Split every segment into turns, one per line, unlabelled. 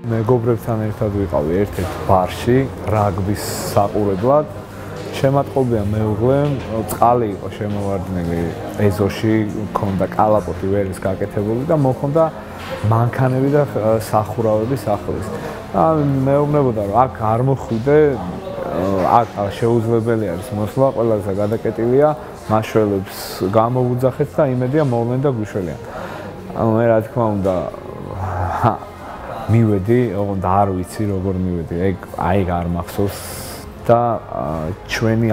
მეგობრებთან ერთად ვიყავი ერთ-ერთ ბარში, რაგბის საყურებლად. შემატყობია მეუღლე, წყალი იყო შემოვარდნილი ეზოში, მქონდა კალაპოტი ვერის გაკეთებული და მოხონდა მანქანები და სახურავები სახლის. და მეუბნებოდა, რომ აქ არ მოხვიდე, აქ შეუძლებელი არის მოსვლა, ყველაზე გადაკეტილია, მაშველებს გამოვუძახეთ და იმედია მოვლენ და გვიშველიან. მე რა თქმა უნდა მივედი, ოღონდ არ ვიცი როგორ მივედი, ეგ არ მახსოვს და ჩვენი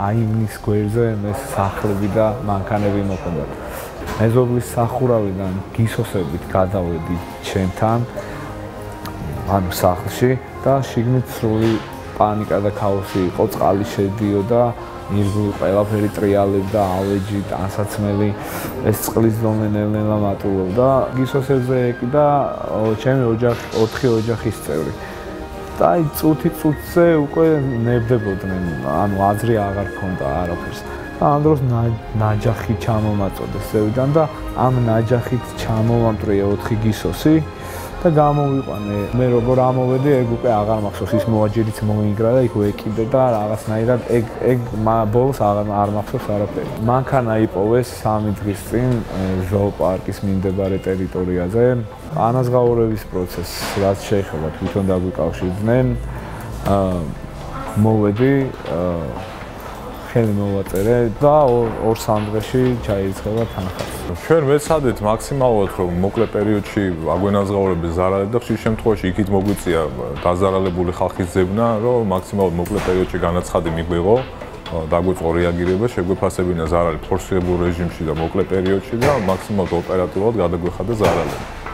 აივნის გვერდზე ეს სახლები და მანქანები მოხდა. მეზობლის სახურავიდან გისოსებით გადავედი ჩემთან, ანუ სახლში და შიგნით სრული პანიკა და ქაოსი იყო, წყალი შედიოდა, ირგვლივ ყველაფერი ტრიალებდა, ავეჯი, ტანსაცმელი, ეს წყლის დონე ნელ-ნელა მატულობდა. გისოსებზე ეკიდა ჩემი 4 ოჯახის წევრი. და წუთი-წუთზე უკვე ნებდებოდნენ, ანუ აზრი აღარ ჰქონდა არაფერს. და ამ დროს ნაჯახი ჩამომაწოდეს ზევიდან და ამ ნაჯახით ჩამოვამტრია 4 გისოსი და გამოვიყვანე. მე როგორ ამოვედი, ეგ უკვე აღარ მახსოვს, ის მოაჯირიც მოინგრა და იქ ვეკიდე და რაღაცნაირად ეგ ბოლოს არ მახსოვს არაფერი. მანქანა იპოვეს 3 დღის წინ ზოოპარკის მიმდებარე ტერიტორიაზე. ანაზღაურების პროცესს რაც შეეხება თვითონ დაგვიკავშირდნენ. მოვედი ხელი მოვაწერე და 2-3 დღეში ჩაირიცხება თანხა.
ჩვენ ვეცადეთ მაქსიმალურად რომ მოკლე პერიოდში აგვენაზღაურების ზარალები და ხშირ შემთხვევაში იქით მოგვიწია დაზარალებული ხალხის ძებნა, რომ მაქსიმალურად მოკლე პერიოდში განაცხადი მიგვიღო, დაგვიწყო რეაგირება, შეგვეფასებინა ზარალი ფორსირებულ რეჟიმში და მოკლე პერიოდში და მაქსიმალურად ოპერატიულად გადაგვეხადა ზარალები.